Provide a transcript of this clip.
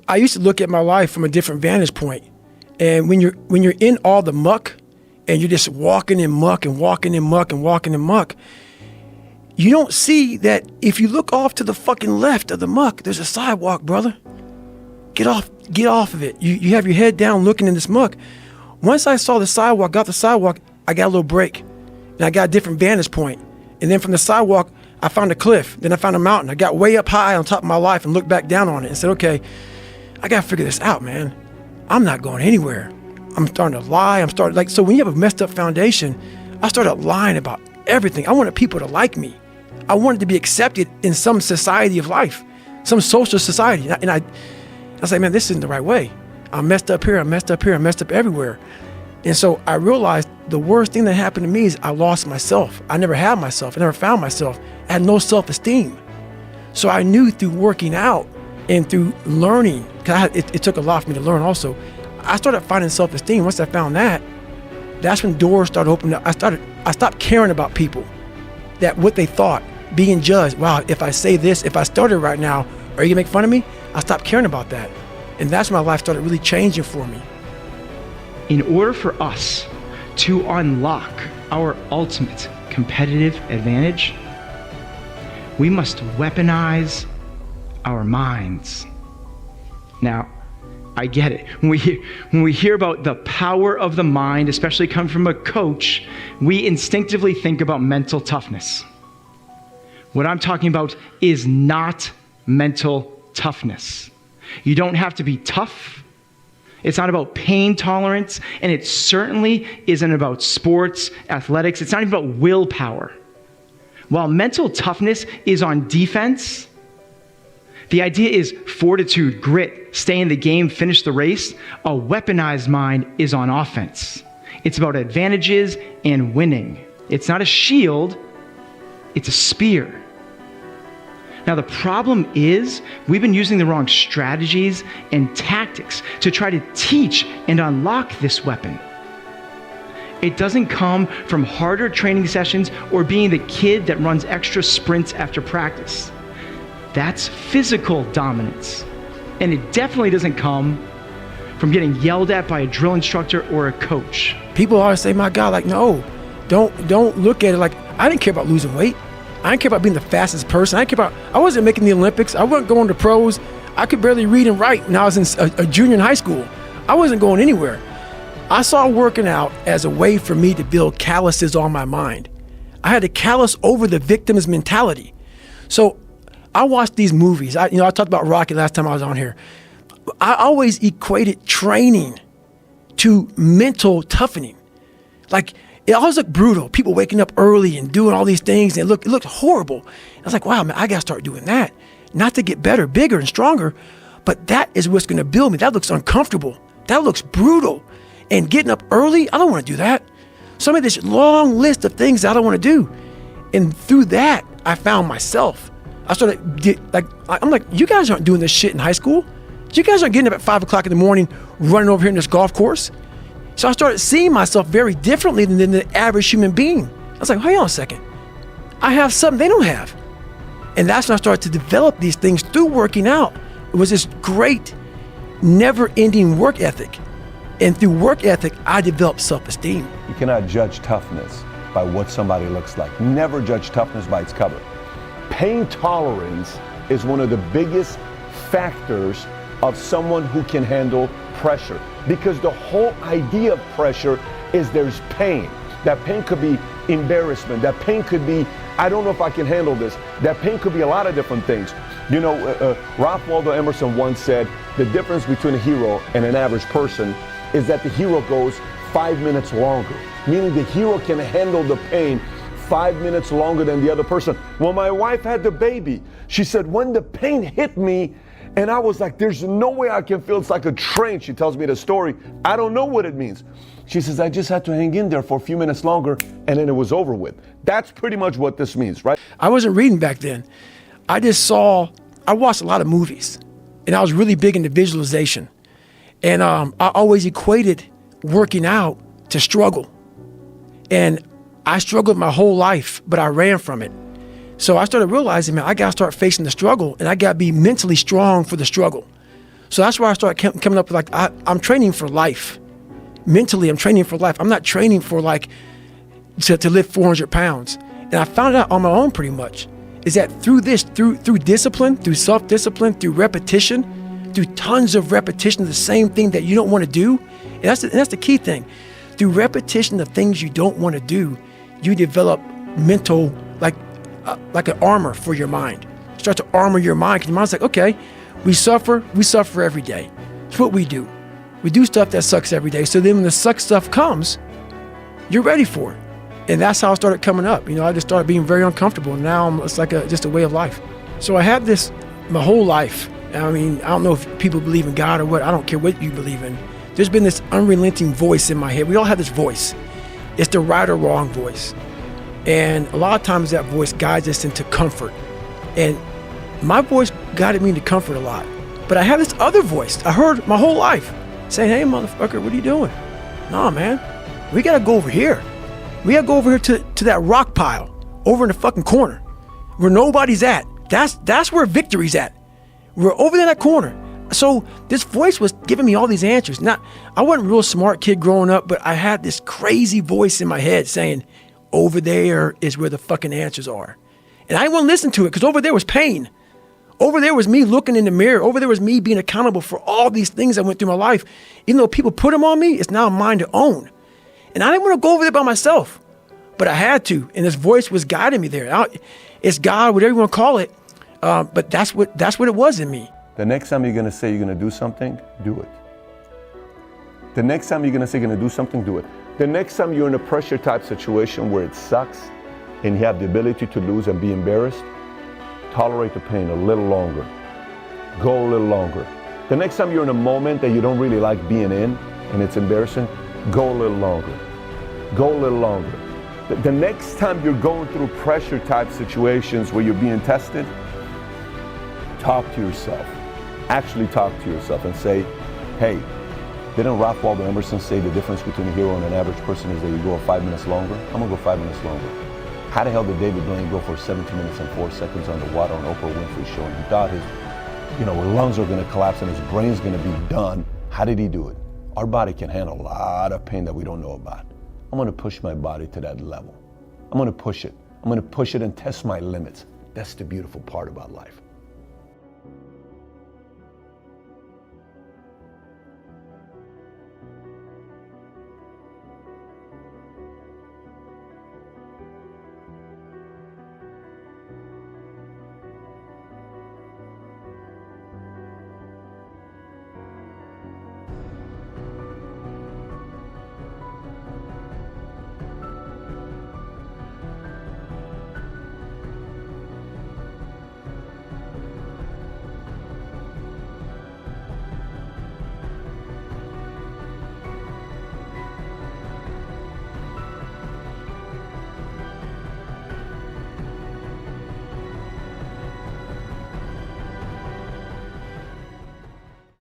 I used to look at my life from a different vantage point. And when you're in all the muck and you're just walking in muck and walking in muck and walking in muck, you don't see that if you look off to the fucking left of the muck, there's a sidewalk, brother. Get off of it. You have your head down looking in this muck. Once I saw the sidewalk, got the sidewalk, I got a little break. And I got a different vantage point. And then from the sidewalk, I found a cliff. Then I found a mountain. I got way up high on top of my life and looked back down on it and said, okay, I got to figure this out, man. I'm not going anywhere. I'm starting to lie. So when you have a messed up foundation, I started lying about everything. I wanted people to like me. I wanted to be accepted in some society of life, some social society. And I was like, man, this isn't the right way. I'm messed up here. I'm messed up here. I'm messed up everywhere. And so I realized the worst thing that happened to me is I lost myself. I never had myself. I never found myself. I had no self-esteem. So I knew through working out and through learning, because it took a lot for me to learn also, I started finding self-esteem. Once I found that, that's when doors started opening up. I stopped caring about people, that what they thought, being judged. Wow, if I say this, if I started right now, are you gonna make fun of me? I stopped caring about that. And that's when my life started really changing for me. In order for us to unlock our ultimate competitive advantage, we must weaponize our minds. Now, I get it. When we hear about the power of the mind, especially coming from a coach, we instinctively think about mental toughness. What I'm talking about is not mental toughness. You don't have to be tough. It's not about pain tolerance, and it certainly isn't about sports, athletics. It's not even about willpower. While mental toughness is on defense, the idea is fortitude, grit, stay in the game, finish the race. A weaponized mind is on offense. It's about advantages and winning. It's not a shield, it's a spear. Now, the problem is we've been using the wrong strategies and tactics to try to teach and unlock this weapon. It doesn't come from harder training sessions or being the kid that runs extra sprints after practice. That's physical dominance. And it definitely doesn't come from getting yelled at by a drill instructor or a coach. People always say, my God, like, no, don't look at it like, I didn't care about losing weight. I didn't care about being the fastest person. I wasn't making the Olympics. I wasn't going to pros. I could barely read and write when I was in a junior in high school. I wasn't going anywhere. I saw working out as a way for me to build calluses on my mind. I had to callous over the victim's mentality. So I watched these movies. I talked about Rocky last time I was on here. I always equated training to mental toughening. Like, it always looked brutal. People waking up early and doing all these things, and it looked horrible. I was like, wow, man, I got to start doing that. Not to get better, bigger, and stronger, but that is what's going to build me. That looks uncomfortable. That looks brutal. And getting up early, I don't want to do that. So I made this long list of things that I don't want to do. And through that, I found myself. I started, I'm like, you guys aren't doing this shit in high school. You guys aren't getting up at 5 o'clock in the morning, running over here in this golf course. So I started seeing myself very differently than the average human being. I was like, hang on a second. I have something they don't have. And that's when I started to develop these things through working out. It was this great, never-ending work ethic. And through work ethic, I developed self-esteem. You cannot judge toughness by what somebody looks like. Never judge toughness by its cover. Pain tolerance is one of the biggest factors of someone who can handle pressure, because the whole idea of pressure is there's pain. That pain could be embarrassment. That pain could be, I don't know if I can handle this. That pain could be a lot of different things. You know, Ralph Waldo Emerson once said, the difference between a hero and an average person is that the hero goes 5 minutes longer, meaning the hero can handle the pain 5 minutes longer than the other person. When my wife had the baby, she said, when the pain hit me, and I was like, there's no way I can feel, it's like a train. She tells me the story. I don't know what it means. She says, I just had to hang in there for a few minutes longer, and then it was over with. That's pretty much what this means, right? I wasn't reading back then. I watched a lot of movies, and I was really big into visualization. And I always equated working out to struggle. And I struggled my whole life, but I ran from it. So I started realizing, man, I got to start facing the struggle, and I got to be mentally strong for the struggle. So that's why I started coming up with like, I'm training for life. Mentally, I'm training for life. I'm not training for like to lift 400 pounds. And I found out on my own pretty much is that through discipline, through self-discipline, through repetition, through tons of repetition of the same thing that you don't want to do. And that's the key thing. Through repetition of things you don't want to do, you develop mental, like an armor for your mind. You start to armor your mind because your mind's like, okay, we suffer every day. It's what we do. We do stuff that sucks every day. So then when the suck stuff comes, you're ready for it. And that's how it started coming up. I just started being very uncomfortable. And now it's like just a way of life. So I had this my whole life. I mean, I don't know if people believe in God or what. I don't care what you believe in. There's been this unrelenting voice in my head. We all have this voice. It's the right or wrong voice. And a lot of times that voice guides us into comfort. And my voice guided me into comfort a lot. But I have this other voice I heard my whole life saying, hey, motherfucker, what are you doing? Nah, man, we got to go over here. We got to go over here to that rock pile over in the fucking corner where nobody's at. That's where victory's at. We're over there in that corner. So this voice was giving me all these answers. I wasn't a real smart kid growing up, but I had this crazy voice in my head saying, over there is where the fucking answers are. And I didn't want to listen to it because over there was pain. Over there was me looking in the mirror. Over there was me being accountable for all these things I went through my life. Even though people put them on me, it's now mine to own. And I didn't want to go over there by myself, but I had to. And this voice was guiding me there. It's God, whatever you want to call it. But that's what it was in me. The next time you're going to say you're going to do something, do it. The next time you're going to say you're going to do something, do it. The next time you're in a pressure type situation where it sucks and you have the ability to lose and be embarrassed, tolerate the pain a little longer. Go a little longer. The next time you're in a moment that you don't really like being in and it's embarrassing, go a little longer. Go a little longer. The next time you're going through pressure type situations where you're being tested, talk to yourself. Actually talk to yourself and say, hey, didn't Ralph Waldo Emerson say the difference between a hero and an average person is that you go 5 minutes longer? I'm gonna go 5 minutes longer. How the hell did David Blaine go for 17 minutes and 4 seconds on the water on Oprah Winfrey show? And he thought his lungs are gonna collapse and his brain's gonna be done. How did he do it? Our body can handle a lot of pain that we don't know about. I'm gonna push my body to that level. I'm gonna push it. I'm gonna push it and test my limits. That's the beautiful part about life.